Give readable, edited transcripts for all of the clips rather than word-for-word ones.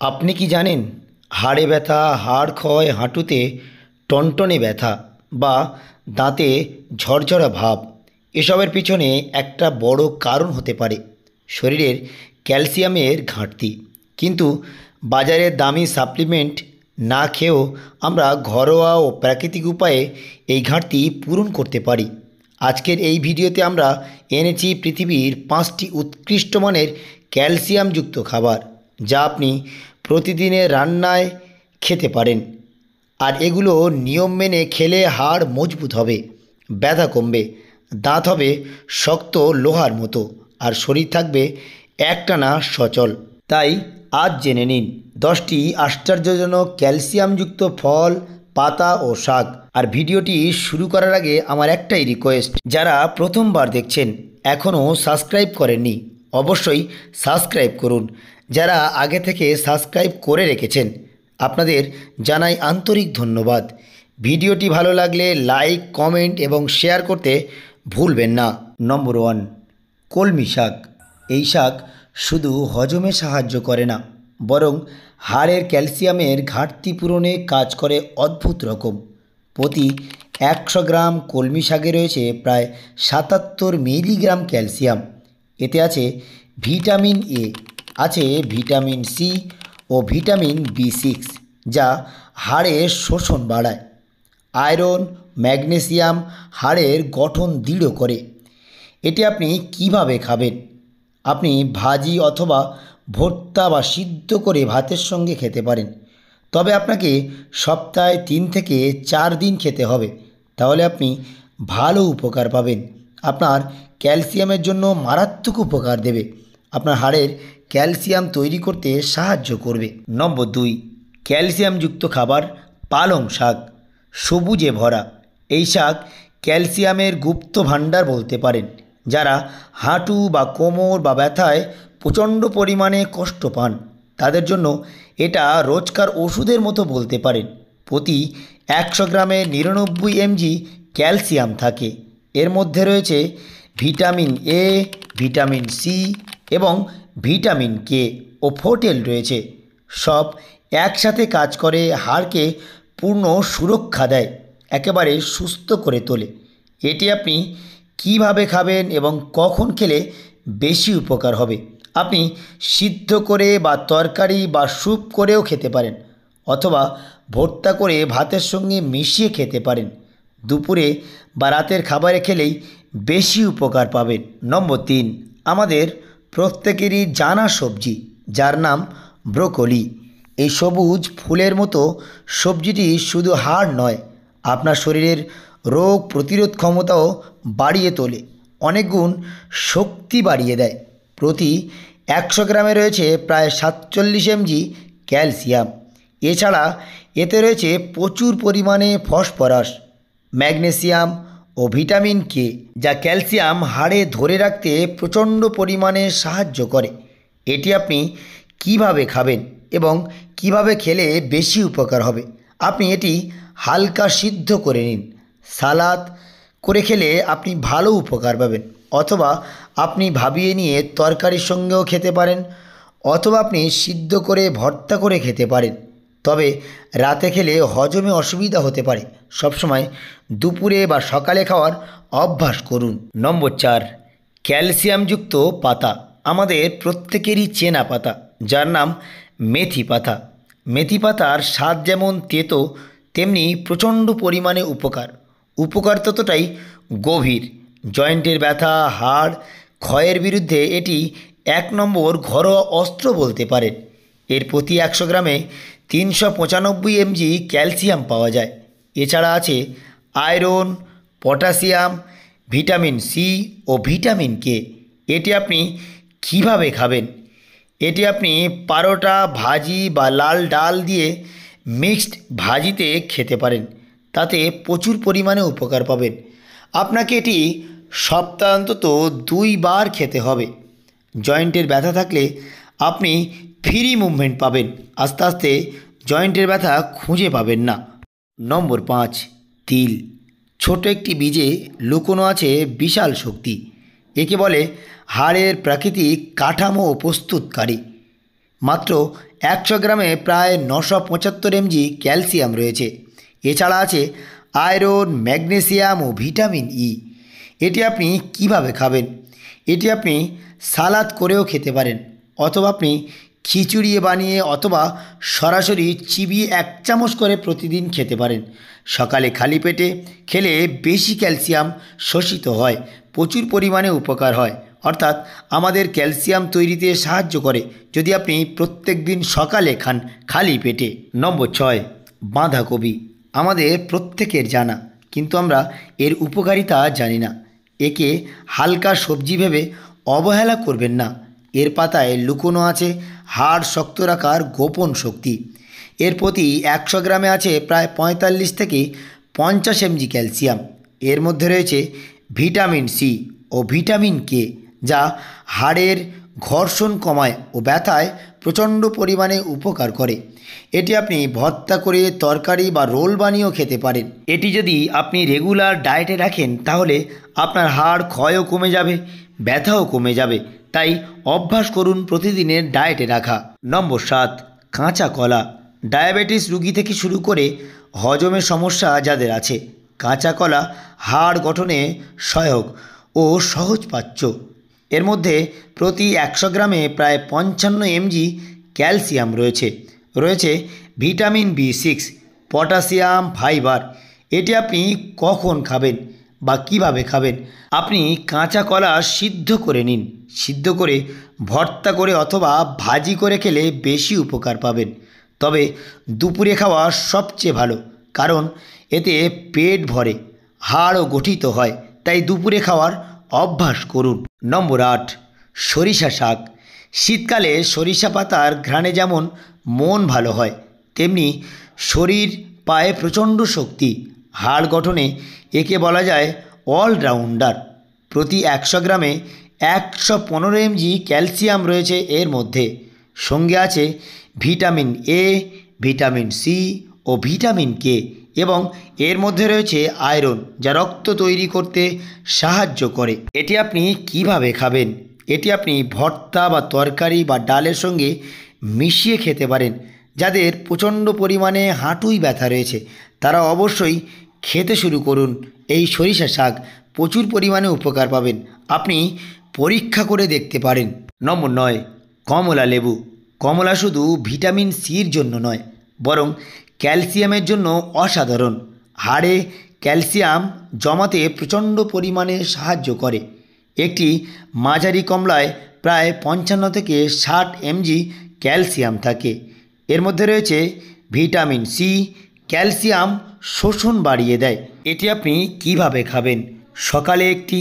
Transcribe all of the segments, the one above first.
আপনি কি জানেন হাড়ে ব্যথা, হাড় ক্ষয়, হাঁটুতে টনটনে ব্যথা বা দাঁতে ঝরঝরা ভাব এসবের পিছনে একটা বড় কারণ হতে পারে শরীরের ক্যালসিয়ামের ঘাটতি। কিন্তু বাজারের দামি সাপ্লিমেন্ট না খেয়েও আমরা ঘরোয়া ও প্রাকৃতিক উপায়ে এই ঘাটতি পূরণ করতে পারি। আজকের এই ভিডিওতে আমরা এনেছি পৃথিবীর 5টি উৎকৃষ্ট মানের ক্যালসিয়ামযুক্ত খাবার, যা আপনি প্রতিদিনের রান্নায় খেতে পারেন। আর এগুলো নিয়ম মেনে খেলে হাড় মজবুত হবে, ব্যথা কমবে, দাঁত হবে শক্ত লোহার মতো, আর শরীর থাকবে একটানা সচল। তাই আজ জেনে নিন 10টি আশ্চর্যজনক ক্যালসিয়ামযুক্ত ফল, পাতা ও শাক। আর ভিডিওটি শুরু করার আগে আমার একটাই রিকোয়েস্ট, যারা প্রথমবার দেখছেন এখনও সাবস্ক্রাইব করেননি অবশ্যই সাবস্ক্রাইব করুন। যারা আগে থেকে সাবস্ক্রাইব করে রেখেছেন আপনাদের জানাই আন্তরিক ধন্যবাদ। ভিডিওটি ভালো লাগলে লাইক, কমেন্ট এবং শেয়ার করতে ভুলবেন না। নম্বর 1, কলমি শাক। এই শাক শুধু হজমে সাহায্য করে না, বরং হাড়ের ক্যালসিয়ামের ঘাটতি পূরণে কাজ করে অদ্ভুত রকম। প্রতি 100 গ্রাম কলমি শাকে রয়েছে প্রায় 77 মিলিগ্রাম ক্যালসিয়াম। এতে আছে ভিটামিন এ, আছে ভিটামিন সি ও ভিটামিন বি6, যা হাড়ের শোষণ বাড়ায়। আয়রন, ম্যাগনেসিয়াম হাড়ের গঠন দৃঢ় করে। এটি আপনি কিভাবে খাবেন? আপনি ভাজি অথবা ভর্তা বা সিদ্ধ করে ভাতের সঙ্গে খেতে পারেন, তবে আপনাকে সপ্তাহে 3 থেকে 4 দিন খেতে হবে। তাহলে আপনি ভালো উপকার পাবেন। আপনার ক্যালসিয়ামের জন্য মারাত্মক উপকার দেবে, আপনার হাড়ের ক্যালসিয়াম তৈরি করতে সাহায্য করবে। নম্বর 2, ক্যালসিয়ামযুক্ত খাবার পালং শাক। সবুজে ভরা এই শাক ক্যালসিয়ামের গুপ্ত ভাণ্ডার বলতে পারেন। যারা হাঁটু বা কোমর বা ব্যথায় প্রচণ্ড পরিমাণে কষ্ট পান তাদের জন্য এটা রোজকার ওষুধের মতো বলতে পারেন। প্রতি 100 গ্রামে 99 mg ক্যালসিয়াম থাকে। এর মধ্যে রয়েছে ভিটামিন এ, ভিটামিন সি এবং ভিটামিন কে ও ফোটেল রয়েছে। সব একসাথে কাজ করে হাড়কে পূর্ণ সুরক্ষা দেয়, একেবারে সুস্থ করে তোলে। এটি আপনি কিভাবে খাবেন এবং কখন খেলে বেশি উপকার হবে? আপনি সিদ্ধ করে বা তরকারি বা স্যুপ করেও খেতে পারেন, অথবা ভর্তা করে ভাতের সঙ্গে মিশিয়ে খেতে পারেন। দুপুরে বা রাতের খাবারে খেলেই বেশি উপকার পাবেন। নম্বর 3, আমাদের প্রত্যেকেরই জানা সবজি, যার নাম ব্রোকলি। এই সবুজ ফুলের মতো সবজিটি শুধু হাড় নয়, আপনার শরীরের রোগ প্রতিরোধ ক্ষমতাও বাড়িয়ে তোলে, অনেক গুণ শক্তি বাড়িয়ে দেয়। প্রতি 100 গ্রামে রয়েছে প্রায় 47 mg ক্যালসিয়াম। এছাড়া এতে রয়েছে প্রচুর পরিমাণে ফসফরাস, ম্যাগনেসিয়াম ও ভিটামিন কে, যা ক্যালসিয়াম হাড়ে ধরে রাখতে প্রচণ্ড পরিমাণে সাহায্য করে। এটি আপনি কিভাবে খাবেন এবং কিভাবে খেলে বেশি উপকার হবে? আপনি এটি হালকা সিদ্ধ করে নিন, সালাদ করে খেলে আপনি ভালো উপকার পাবেন, অথবা আপনি ভাবিয়ে নিয়ে তরকারির সঙ্গেও খেতে পারেন, অথবা আপনি সিদ্ধ করে ভর্তা করে খেতে পারেন। তবে রাতে খেলে হজমে অসুবিধা হতে পারে। সবসময় দুপুরে বা সকালে খাওয়ার অভ্যাস করুন। নম্বর 4, ক্যালসিয়ামযুক্ত পাতা। আমাদের প্রত্যেকেরই চেনা পাতা, যার নাম মেথি পাতা। মেথি পাতার স্বাদ যেমন তেতো, তেমনি প্রচণ্ড পরিমাণে উপকার ততটাই গভীর। জয়েন্টের ব্যথা, হাড় ক্ষয়ের বিরুদ্ধে এটি 1 নম্বর ঘরোয়া অস্ত্র বলতে পারেন। এর প্রতি 100 গ্রামে 395 mg ক্যালসিয়াম পাওয়া যায়। এছাড়া আছে আয়রন, পটাশিয়াম, ভিটামিন সি ও ভিটামিন কে। এটি আপনি কিভাবে খাবেন? এটি আপনি পারোটা, ভাজি বা লাল ডাল দিয়ে মিক্সড ভাজিতে খেতে পারেন, তাতে প্রচুর পরিমাণে উপকার পাবেন। আপনাকে এটি সপ্তাহে অন্তত 2 বার খেতে হবে। জয়েন্টের ব্যথা থাকলে আপনি ফ্রি মুভমেন্ট পাবেন, আস্তে আস্তে জয়েন্টের ব্যথা খুঁজে পাবেন না। নম্বর 5, তিল। ছোট একটি বীজে লুকোনো আছে বিশাল শক্তি। একে বলে হাড়ের প্রাকৃতিক কাঠামো ও প্রস্তুতকারী। মাত্র 100 গ্রামে প্রায় 975 mg ক্যালসিয়াম রয়েছে। এছাড়া আছে আয়রন, ম্যাগনেসিয়াম ও ভিটামিন ই। এটি আপনি কিভাবে খাবেন? এটি আপনি সালাদ করেও খেতে পারেন, অথবা আপনি খিচুড়ি বানিয়ে অথবা সরাসরি চিবিয়ে 1 চামচ করে প্রতিদিন খেতে পারেন। সকালে খালি পেটে খেলে বেশি ক্যালসিয়াম শোষিত হয়, প্রচুর পরিমাণে উপকার হয়, অর্থাৎ আমাদের ক্যালসিয়াম তৈরিতে সাহায্য করে যদি আপনি প্রত্যেক দিন সকালে খান খালি পেটে। নম্বর 6, বাঁধাকপি। আমাদের প্রত্যেকের জানা, কিন্তু আমরা এর উপকারিতা জানি না। একে হালকা সবজি ভেবে অবহেলা করবেন না। এর পাতায় লুকোনো আছে হাড় শক্ত রাখার গোপন শক্তি। এর প্রতি 100 গ্রামে আছে প্রায় 45 থেকে 50 mg ক্যালসিয়াম। এর মধ্যে রয়েছে ভিটামিন সি ও ভিটামিন কে, যা হাড়ের ঘর্ষণ কমায় ও ব্যথায় প্রচণ্ড পরিমাণে উপকার করে। এটি আপনি ভর্তা করে, তরকারি বা রোল বানিয়েও খেতে পারেন। এটি যদি আপনি রেগুলার ডায়েটে রাখেন তাহলে আপনার হাড় ক্ষয়ও কমে যাবে, ব্যথাও কমে যাবে। তাই অভ্যাস করুন প্রতিদিনের ডায়েটে রাখা। নম্বর 7, কাঁচা কলা। ডায়াবেটিস রোগী থেকে শুরু করে হজমের সমস্যা যাদের আছে, কাঁচা কলা হাড় গঠনে সহায়ক ও সহজপাচ্য। এর মধ্যে প্রতি 100 গ্রামে প্রায় 55 mg ক্যালসিয়াম রয়েছে ভিটামিন B6, পটাশিয়াম, ফাইবার। এটি আপনি কখন খাবেন বা কিভাবে খাবেন? আপনি কাঁচা কলা সিদ্ধ করে নিন। সিদ্ধ করে ভর্তা করে অথবা ভাজি করে খেলে বেশি উপকার পাবেন। তবে দুপুরে খাওয়া সবচেয়ে ভালো, কারণ এতে পেট ভরে, হাড়ও গঠিত হয়। তাই দুপুরে খাওয়ার অভ্যাস করুন। নম্বর 8, সরিষা শাক। শীতকালে সরিষা পাতার ঘ্রাণে যেমন মন ভালো হয়, তেমনি শরীর পায় প্রচণ্ড শক্তি। হাড় গঠনে একে বলা যায় অলরাউন্ডার। প্রতি 100 গ্রামে 115 mg ক্যালসিয়াম রয়েছে এর মধ্যে। সঙ্গে আছে ভিটামিন এ, ভিটামিন সি ও ভিটামিন কে, এবং এর মধ্যে রয়েছে আয়রন, যা রক্ত তৈরি করতে সাহায্য করে। এটি আপনি কিভাবে খাবেন? এটি আপনি ভর্তা বা তরকারি বা ডালের সঙ্গে মিশিয়ে খেতে পারেন। যাদের প্রচণ্ড পরিমাণে হাঁটুই ব্যথা রয়েছে তারা অবশ্যই খেতে শুরু করুন এই সরিষা শাক, প্রচুর পরিমাণে উপকার পাবেন। আপনি পরীক্ষা করে দেখতে পারেন। নম্বর 9, কমলা লেবু। কমলা শুধু ভিটামিন সির জন্য নয়, বরং ক্যালসিয়ামের জন্য অসাধারণ। হাড়ে ক্যালসিয়াম জমাতে প্রচণ্ড পরিমাণে সাহায্য করে। একটি মাঝারি কমলায় প্রায় 55 থেকে 60 mg ক্যালসিয়াম থাকে। এর মধ্যে রয়েছে ভিটামিন সি, ক্যালসিয়াম শোষণ বাড়িয়ে দেয়। এটি আপনি কিভাবে খাবেন? সকালে একটি,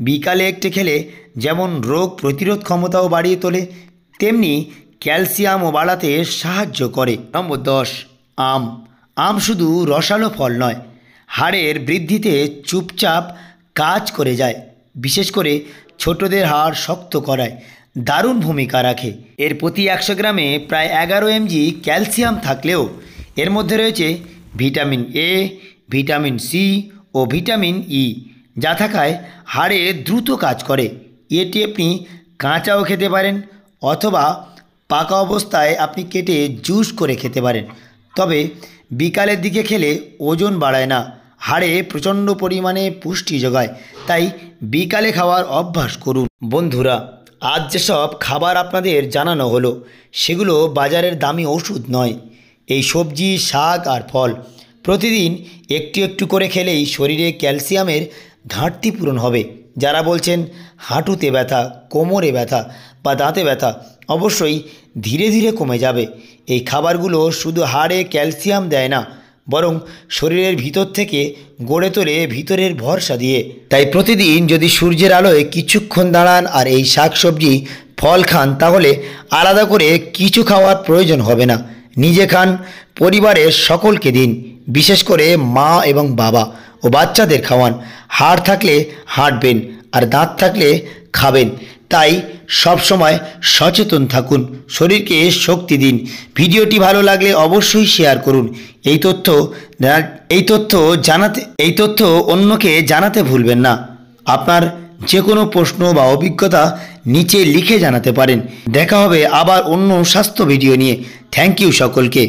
বিকালে একটি খেলে যেমন রোগ প্রতিরোধ ক্ষমতাও বাড়িয়ে তোলে, তেমনি ক্যালসিয়ামও বাড়াতে সাহায্য করে। নম্বর 10, আম। আম শুধু রসালো ফল নয়, হাড়ের বৃদ্ধিতে চুপচাপ কাজ করে যায়। বিশেষ করে ছোটদের হাড় শক্ত করায় দারুণ ভূমিকা রাখে। এর প্রতি 100 গ্রামে প্রায় 11 mg ক্যালসিয়াম থাকলেও এর মধ্যে রয়েছে ভিটামিন এ, ভিটামিন সি ও ভিটামিন ই, যা থাকায় হাড়ে দ্রুত কাজ করে। এটি আপনি কাঁচাও খেতে পারেন, অথবা পাকা অবস্থায় আপনি কেটে জুস করে খেতে পারেন। তবে বিকালের দিকে খেলে ওজন বাড়ায় না, হাড়ে প্রচণ্ড পরিমাণে পুষ্টি যোগায়। তাই বিকালে খাওয়ার অভ্যাস করুন। বন্ধুরা, আজ যেসব খাবার আপনাদের জানানো হলো সেগুলো বাজারের দামি ওষুধ নয়। এই সবজি, শাক আর ফল প্রতিদিন একটু একটু করে খেলেই শরীরে ক্যালসিয়ামের ঘাটতি পূরণ হবে। যারা বলছেন হাঁটুতে ব্যথা, কোমরে ব্যথা বা দাঁতে ব্যথা, অবশ্যই ধীরে ধীরে কমে যাবে। এই খাবারগুলো শুধু হাড়ে ক্যালসিয়াম দেয় না, বরং শরীরের ভিতর থেকে গড়ে তোলে ভিতরের ভরসা দিয়ে। তাই প্রতিদিন যদি সূর্যের আলোয় কিছুক্ষণ দাঁড়ান আর এই শাকসবজি, ফল খান, তাহলে আলাদা করে কিছু খাওয়ার প্রয়োজন হবে না। নিজে খান, পরিবারের সকলকে দিন, বিশেষ করে মা এবং বাবা ও বাচ্চাদের খাওয়ান। হাড় থাকলে হাঁটবেন আর দাঁত থাকলে খাবেন। তাই সব সময় সচেতন থাকুন, শরীরকে শক্তি দিন। ভিডিওটি ভালো লাগলে অবশ্যই শেয়ার করুন। এই তথ্য অন্যকে জানাতে ভুলবেন না। আপনার যে কোনো প্রশ্ন বা অভিজ্ঞতা নিচে লিখে জানাতে পারেন। দেখা হবে আবার অন্য স্বাস্থ্য ভিডিও নিয়ে। থ্যাংক ইউ সকলকে।